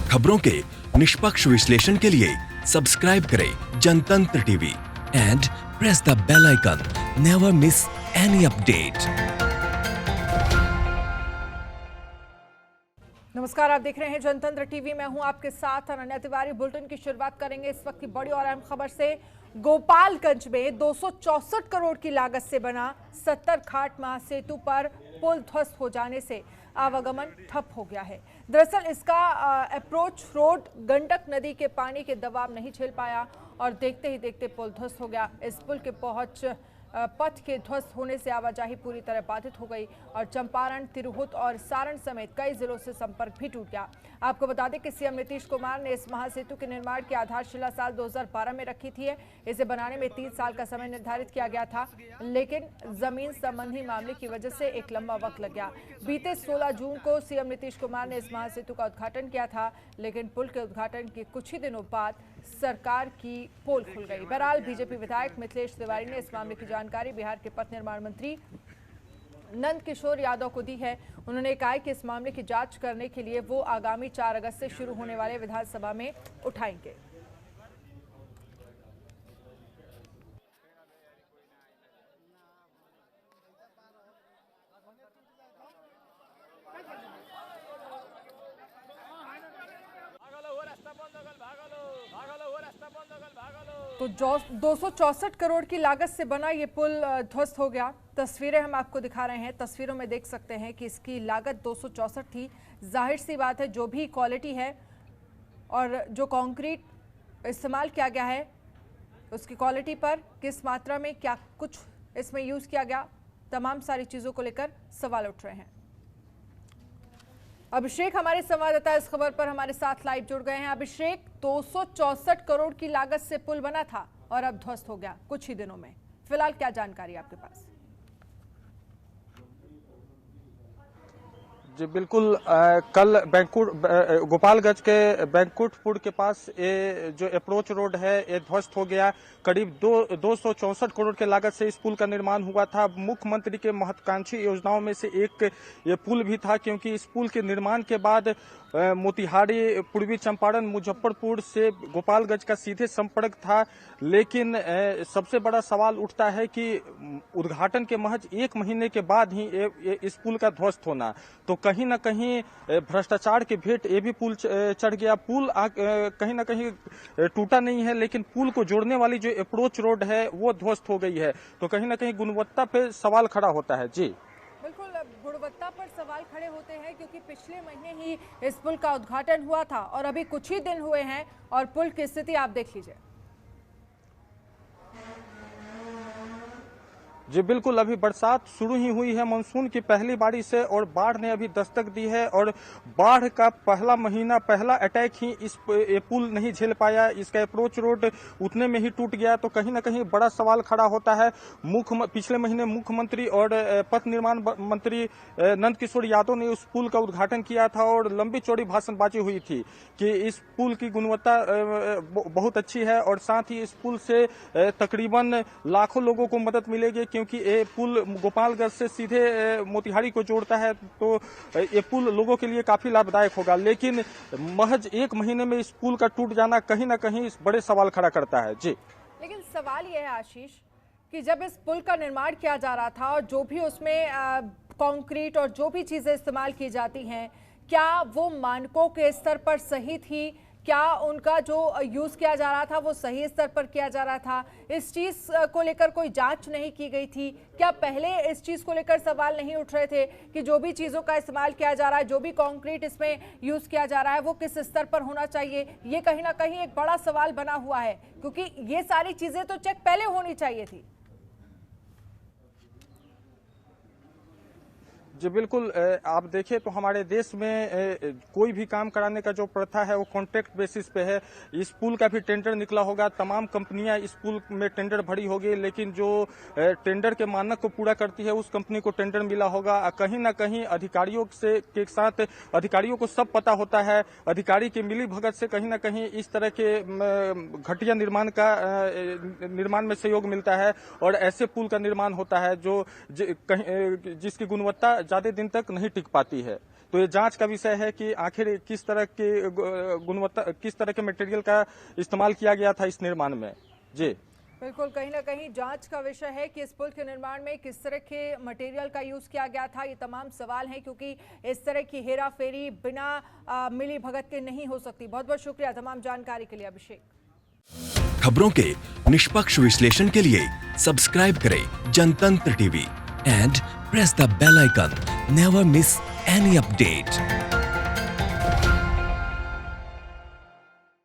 खबरों के निष्पक्ष विश्लेषण के लिए सब्सक्राइब करें Jantantra TV and press the bell icon. Never miss any update. नमस्कार, आप देख रहे हैं जनतंत्र टीवी। मैं हूं आपके साथ अनन्या तिवारी। बुलेटिन की शुरुआत करेंगे इस वक्त की बड़ी और अहम खबर से। गोपालगंज में 264 करोड़ की लागत से बना 70 घाट महासेतु पर पुल ध्वस्त हो जाने से आवागमन ठप हो गया है। दरअसल इसका अप्रोच रोड गंडक नदी के पानी के दबाव नहीं झेल पाया और देखते ही देखते पुल ध्वस्त हो गया। इस पुल के पहुंच पथ के ध्वस्त होने से आवाजाही पूरी तरह बाधित हो गई और चंपारण, तिरहुत और सारण समेत कई जिलों से संपर्क भी टूट गया। आपको बता दें कि सीएम नीतीश कुमार ने इस महासेतु के निर्माण की आधारशिला साल 2012 में रखी थी। इसे बनाने में 3 साल का समय निर्धारित किया गया था, लेकिन जमीन संबंधी मामले की वजह से एक लंबा वक्त लग गया। बीते 16 जून को सीएम नीतीश कुमार ने इस महासेतु का उद्घाटन किया था, लेकिन पुल के उद्घाटन के कुछ ही दिनों बाद सरकार की पोल खुल गई। बहरहाल बीजेपी विधायक मिथिलेश तिवारी ने इस मामले की जानकारी बिहार के पथ निर्माण मंत्री नंद किशोर यादव को दी है। उन्होंने कहा कि इस मामले की जांच करने के लिए वो आगामी 4 अगस्त से शुरू होने वाले विधानसभा में उठाएंगे। तो 264 करोड़ की लागत से बना ये पुल ध्वस्त हो गया। तस्वीरें हम आपको दिखा रहे हैं। तस्वीरों में देख सकते हैं कि इसकी लागत 264 थी। जाहिर सी बात है, जो भी क्वालिटी है और जो कंक्रीट इस्तेमाल किया गया है उसकी क्वालिटी पर किस मात्रा में क्या कुछ इसमें यूज़ किया गया, तमाम सारी चीज़ों को लेकर सवाल उठ रहे हैं। अभिषेक हमारे संवाददाता इस खबर पर हमारे साथ लाइव जुड़ गए हैं। अभिषेक, 264 करोड़ की लागत से पुल बना था और अब ध्वस्त हो गया कुछ ही दिनों में। फिलहाल क्या जानकारी आपके पास? जी बिल्कुल, कल गोपालगंज के बैंकुटपुर के पास ये जो अप्रोच रोड है ये ध्वस्त हो गया। करीब 264 करोड़ के लागत से इस पुल का निर्माण हुआ था। मुख्यमंत्री के महत्वाकांक्षी योजनाओं में से एक ये पुल भी था, क्योंकि इस पुल के निर्माण के बाद मोतिहारी, पूर्वी चंपारण, मुजफ्फरपुर से गोपालगंज का सीधे संपर्क था। लेकिन सबसे बड़ा सवाल उठता है कि उद्घाटन के महज 1 महीने के बाद ही इस पुल का ध्वस्त होना, तो कहीं न कहीं भ्रष्टाचार के भेंट ये भी पुल चढ़ गया। पुल कहीं न कहीं टूटा नहीं है, लेकिन पुल को जोड़ने वाली जो अप्रोच रोड है वो ध्वस्त हो गई है, तो कहीं न कहीं गुणवत्ता पे सवाल खड़ा होता है। जी बिल्कुल, गुणवत्ता पर सवाल खड़े होते हैं, क्योंकि पिछले महीने ही इस पुल का उद्घाटन हुआ था और अभी कुछ ही दिन हुए हैं और पुल की स्थिति आप देख लीजिए। जी बिल्कुल, अभी बरसात शुरू ही हुई है मानसून की पहली बारिश से, और बाढ़ ने अभी दस्तक दी है। और बाढ़ का पहला महीना, पहला अटैक ही ये पुल नहीं झेल पाया। इसका अप्रोच रोड उतने में ही टूट गया, तो कहीं ना कहीं बड़ा सवाल खड़ा होता है। पिछले महीने मुख्यमंत्री और पथ निर्माण मंत्री नंद किशोर यादव ने उस पुल का उद्घाटन किया था और लंबी चौड़ी भाषणबाजी हुई थी कि इस पुल की गुणवत्ता बहुत अच्छी है और साथ ही इस पुल से तकरीबन लाखों लोगों को मदद मिलेगी, क्योंकि ये पुल गोपालगंज से सीधे मोतिहारी को जोड़ता है, तो ये पुल लोगों के लिए काफी लाभदायक होगा। लेकिन महज 1 महीने में इस पुल का टूट जाना कहीं ना कहीं बड़े सवाल खड़ा करता है। जी लेकिन सवाल यह है आशीष कि जब इस पुल का निर्माण किया जा रहा था और जो भी उसमें कंक्रीट और जो भी चीजें इस्तेमाल की जाती हैं, क्या वो मानकों के स्तर पर सही थी? क्या उनका जो यूज किया जा रहा था वो सही स्तर पर किया जा रहा था? इस चीज को लेकर कोई जांच नहीं की गई थी? क्या पहले इस चीज को लेकर सवाल नहीं उठ रहे थे कि जो भी चीजों का इस्तेमाल किया जा रहा है, जो भी कंक्रीट इसमें यूज किया जा रहा है, वो किस स्तर पर होना चाहिए? ये कहीं ना कहीं एक बड़ा सवाल बना हुआ है, क्योंकि ये सारी चीजें तो चेक पहले होनी चाहिए थी। जी बिल्कुल, आप देखिए तो हमारे देश में कोई भी काम कराने का जो प्रथा है वो कॉन्ट्रैक्ट बेसिस पे है। इस पुल का भी टेंडर निकला होगा, तमाम कंपनियां इस पुल में टेंडर भरी होगी, लेकिन जो टेंडर के मानक को पूरा करती है उस कंपनी को टेंडर मिला होगा। कहीं ना कहीं अधिकारियों के साथ अधिकारियों को सब पता होता है, अधिकारी की मिली भगत से कहीं ना कहीं इस तरह के घटिया निर्माण में सहयोग मिलता है और ऐसे पुल का निर्माण होता है जो जिसकी गुणवत्ता ज्यादा दिन तक नहीं टिक पाती है। तो ये जांच का विषय है कि आखिर किस तरह की गुणवत्ता, किस तरह के मटेरियल का इस्तेमाल किया गया था इस निर्माण में। जी बिल्कुल, कहीं ना कहीं जांच का विषय है कि इस पुल के निर्माण में किस तरह के मटेरियल का यूज किया गया था। ये तमाम सवाल हैं, क्योंकि इस तरह की हेरा फेरी बिना मिली भगत के नहीं हो सकती। बहुत बहुत शुक्रिया तमाम जानकारी के लिए अभिषेक। खबरों के निष्पक्ष विश्लेषण के लिए सब्सक्राइब करें Jantantra TV and press the bell icon. Never miss any update.